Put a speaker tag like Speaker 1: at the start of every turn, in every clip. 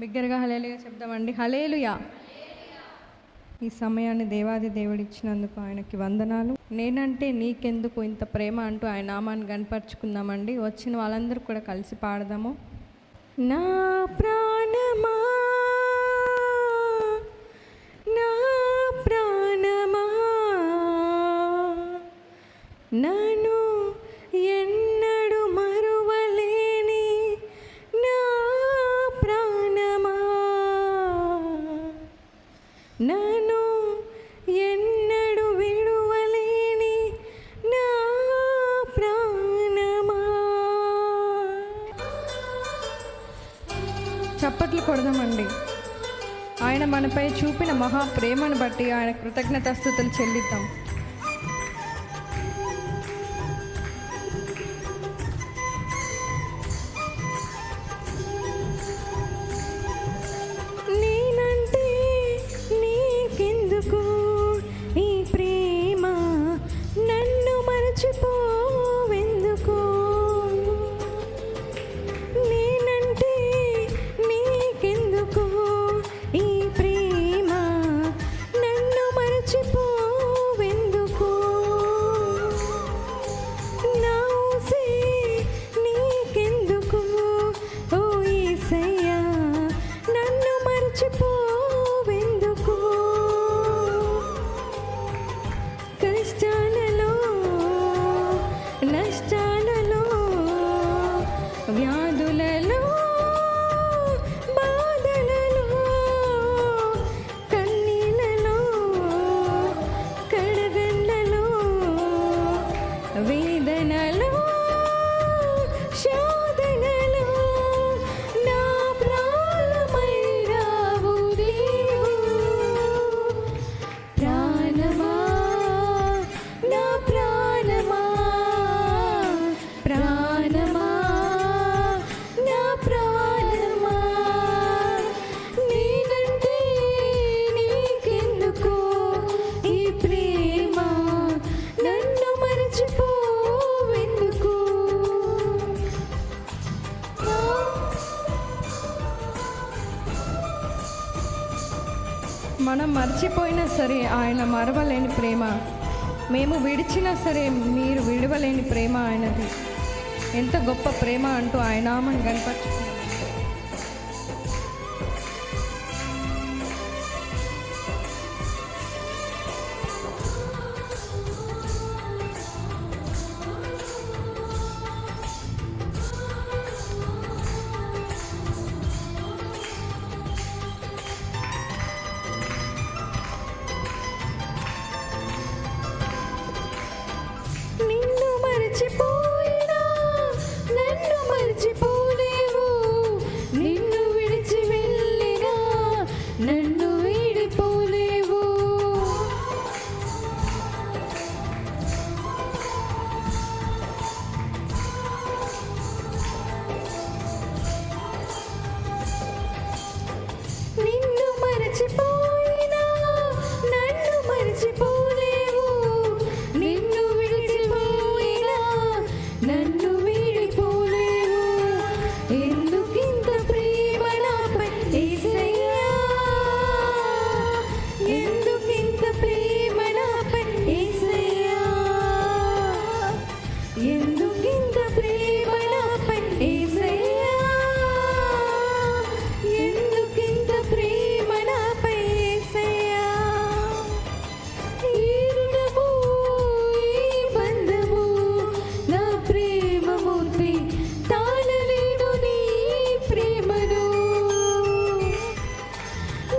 Speaker 1: బిగ్గరగా హల్లెలూయా చెప్దామండి. హల్లెలూయా. ఈ సమయాన్ని దేవాది దేవుడు ఇచ్చినందుకు ఆయనకి వందనాలు. నేనంటే నీకెందుకు ఇంత ప్రేమ అంటూ ఆయన నామాన్ని గణపరుచుకుందామండి. వచ్చిన వాళ్ళందరూ కూడా కలిసి పాడదాము. నా ప్రాణమా నా ప్రాణమా నన్ను ఎన్నడు మరువలేని నా ప్రాణమా నన్ను ఎన్నడు విడువలేని నా ప్రాణమా. చప్పట్లు కొడదామండి. ఆయన మనపై చూపిన మహా ప్రేమను బట్టి ఆయన కృతజ్ఞతాస్తుతులు చెల్లిద్దాం. నేనంటే నీకెందుకు ఈ ప్రేమ నన్ను మరచిపోవెందుకు. నేనంటే నీకెందుకు ఈ ప్రేమ నన్ను మరచిపోవెందుకు. నా ఊసే నీకెందుకు ఓ యేసయ్యా నన్ను మరచిపోవెందుకు. కష్టాలలో నష్టాలలో వ్యాధులలో బాధలలో కన్నీళ్ళలో కడగండ్లలో వేదనలో శోధనలో నా ప్రాణమైనావు నీవు. ప్రాణమా నా ప్రాణమా ప్రాణమా నా ప్రాణమా నేనంటే నీకెందుకు ఈ ప్రేమ నన్ను మరచిపోవెందుకు. మనం మర్చిపోయినా సరే ఆయన మరవలేని ప్రేమ, మేము విడిచినా సరే మీరు విడవలేని ప్రేమ ఆయనది. ఎంత గొప్ప ప్రేమ అంటూ ఆయన నామం కనపరుచుకున్నాం. నిన్ను మరచిపోయినా నన్ను మరచిపోలేవు. నిన్ను విడిచి వెళ్ళినా నన్ను వీడిపోలేవు. నిన్ను మరచిపోయినా నన్ను మరచిపోలేవు. నిన్ను విడిచిపోయినా నన్ను వీడిపోలేవు. ఎందుకింత ప్రేమ నాపై యేసయ్యా. ఎందుకింత ప్రేమ నాపై యేసయ్యా. ఎందుకింత ప్రేమ నాపై యేసయ్యా. ఎందుకింత ప్రేమ నాపై యేసయ్యా. ఈ రుణము ఈ బంధము నా ప్రేమమూర్తి తాళలేను నీ ప్రేమను.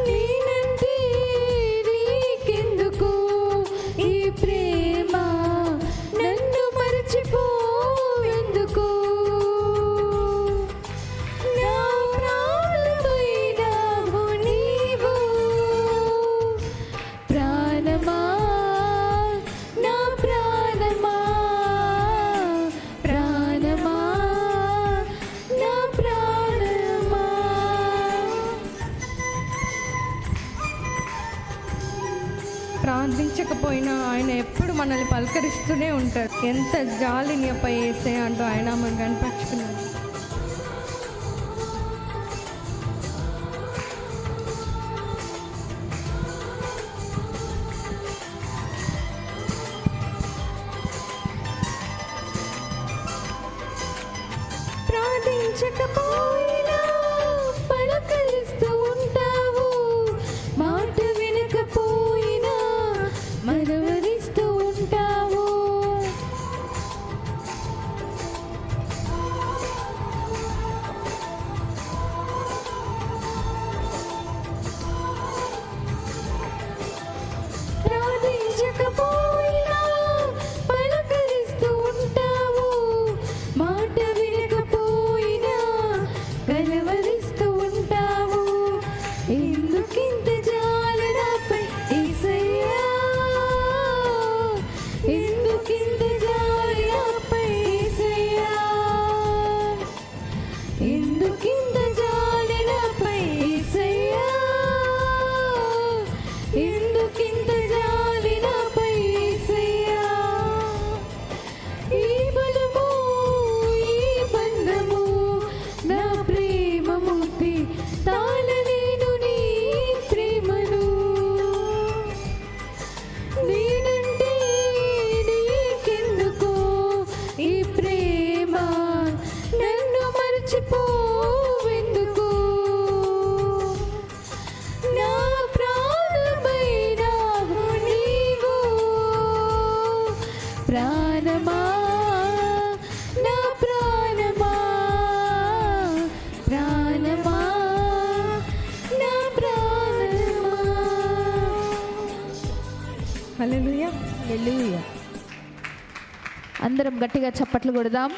Speaker 1: నేనంటే నీకెందుకు ఈ ప్రేమ నన్ను మరచిపోవెందుకు. నా ప్రాణమైనావు నీవు. ప్రాణమా నా ప్రాణమా ప్రాణమా నా ప్రాణమా. ప్రార్థించకపోయినా ఆయన ఎప్పుడు మనల్ని పలకరిస్తూనే ఉంటాడు. ఎంత జాలి నీపై యేసయ్యా అంటూ ఆయన మనం కనపరుచుకున్నాడు.
Speaker 2: అందరం గట్టిగా చప్పట్లు కొడదాం.